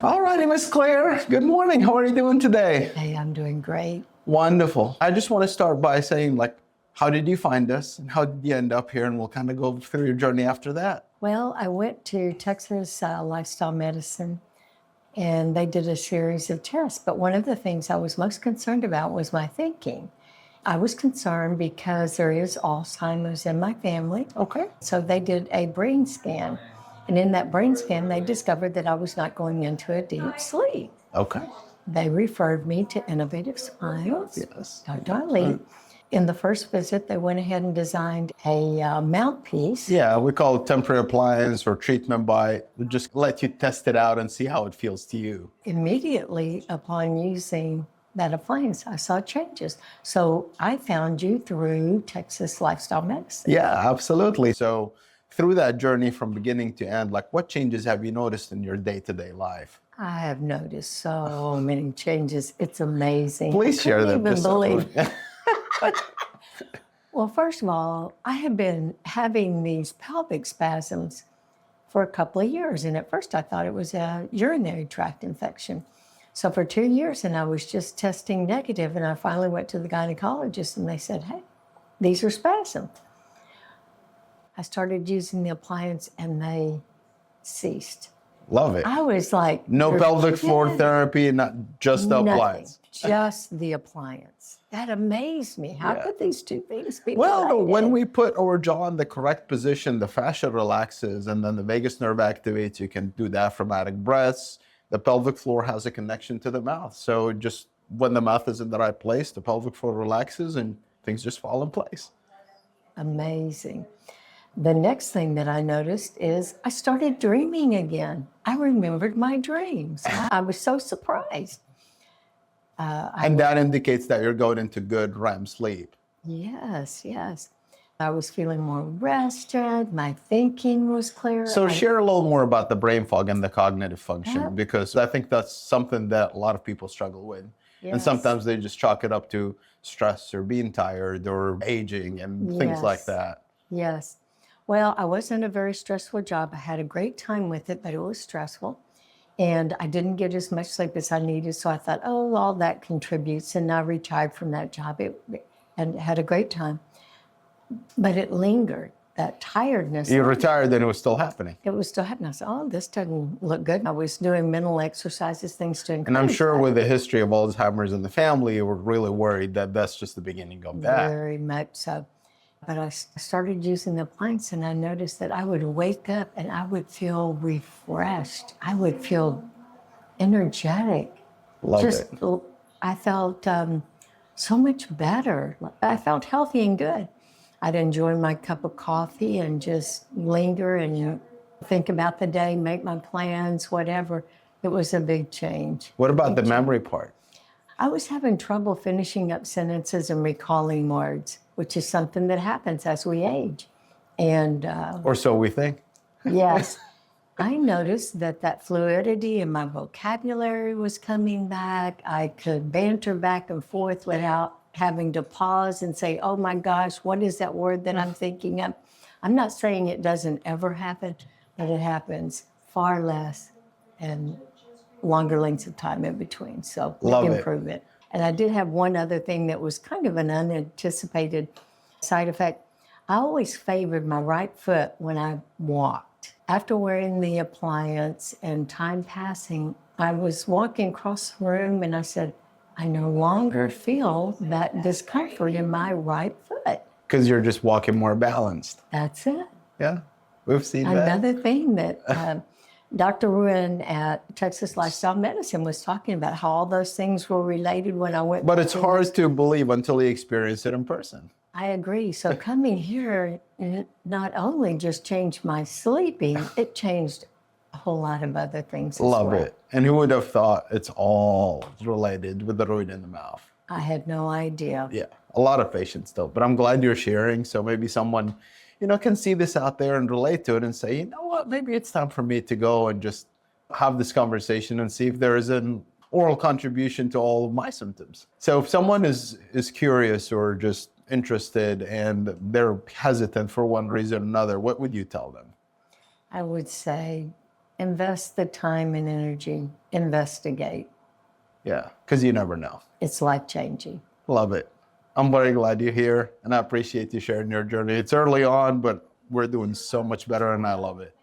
All righty, Miss Claire. Good morning. How are you doing today? Hey, I'm doing great. Wonderful. I just want to start by saying, how did you find us and how did you end up here? And we'll kind of go through your journey after that. Well, I went to Texas Lifestyle Medicine and they did a series of tests. But one of the things I was most concerned about was my thinking. I was concerned because there is Alzheimer's in my family. Okay. So they did a brain scan. And in that brain scan, they discovered that I was not going into a deep sleep. Okay. They referred me to Innovative Smiles, Yes. Dr. Ali. In the first visit, they went ahead and designed a mouthpiece. Yeah, we call it temporary appliance or treatment by just let you test it out and see how it feels to you. Immediately upon using that appliance, I saw changes. So I found you through Texas Lifestyle Medicine. Yeah, absolutely. So through that journey from beginning to end, what changes have you noticed in your day-to-day life? I have noticed so many changes. It's amazing. Please share them. I couldn't even believe. Well, first of all, I have been having these pelvic spasms for a couple of years. And at first I thought it was a urinary tract infection. So for 2 years, and I was just testing negative, and I finally went to the gynecologist and they said, hey, these are spasms. I started using the appliance and they ceased. Love it. I was like, no pelvic floor therapy, not just the appliance. Just the appliance. That amazed me. How could these two things be Well, related? when we put our jaw in the correct position, the fascia relaxes and then the vagus nerve activates. You can do diaphragmatic breaths. The pelvic floor has a connection to the mouth. So just when the mouth is in the right place, the pelvic floor relaxes and things just fall in place. Amazing. The next thing that I noticed is I started dreaming again. I remembered my dreams. I was so surprised. And that indicates that you're going into good REM sleep. Yes, yes. I was feeling more rested. My thinking was clearer. So share a little more about the brain fog and the cognitive function, because I think that's something that a lot of people struggle with. Yes. And sometimes they just chalk it up to stress or being tired or aging and things like that. Yes. Well, I was in a very stressful job. I had a great time with it, but it was stressful. And I didn't get as much sleep as I needed. So I thought, oh, all that contributes. And I retired from that job and had a great time. But it lingered, that tiredness. You retired and it was still happening. It was still happening. I said, oh, this doesn't look good. I was doing mental exercises, things to encourage. And I'm sure with the history of Alzheimer's in the family, you were really worried that that's just the beginning of that. Very much so. But I started using the appliance and I noticed that I would wake up and I would feel refreshed. I would feel energetic. Love it. I felt so much better. I felt healthy and good. I'd enjoy my cup of coffee and just linger and think about the day, make my plans, whatever. It was a big change. What about the memory part? I was having trouble finishing up sentences and recalling words, which is something that happens as we age. And or so we think. Yes, I noticed that fluidity in my vocabulary was coming back. I could banter back and forth without having to pause and say, oh my gosh, what is that word that I'm thinking of? I'm not saying it doesn't ever happen, but it happens far less and longer lengths of time in between. So Love improvement. And I did have one other thing that was kind of an unanticipated side effect. I always favored my right foot when I walked. After wearing the appliance and time passing, I was walking across the room and I said, I no longer feel that discomfort in my right foot. Because you're just walking more balanced. That's it. Yeah, we've seen that. Another thing that Dr. Ruin at Texas Lifestyle Medicine was talking about, how all those things were related when I went. But it's hard to believe until you experience it in person. I agree. So coming here not only just changed my sleeping, it changed a whole lot of other things as Love well. it. And who would have thought it's all related with the root in the mouth? I had no idea. Yeah, a lot of patients don't. But I'm glad you're sharing. So maybe someone, can see this out there and relate to it and say, you know what, maybe it's time for me to go and just have this conversation and see if there is an oral contribution to all of my symptoms. So if someone is curious or just interested and they're hesitant for one reason or another, what would you tell them? I would say invest the time and energy, investigate. Yeah, because you never know. It's life-changing. Love it. I'm very glad you're here, and I appreciate you sharing your journey. It's early on, but we're doing so much better, and I love it.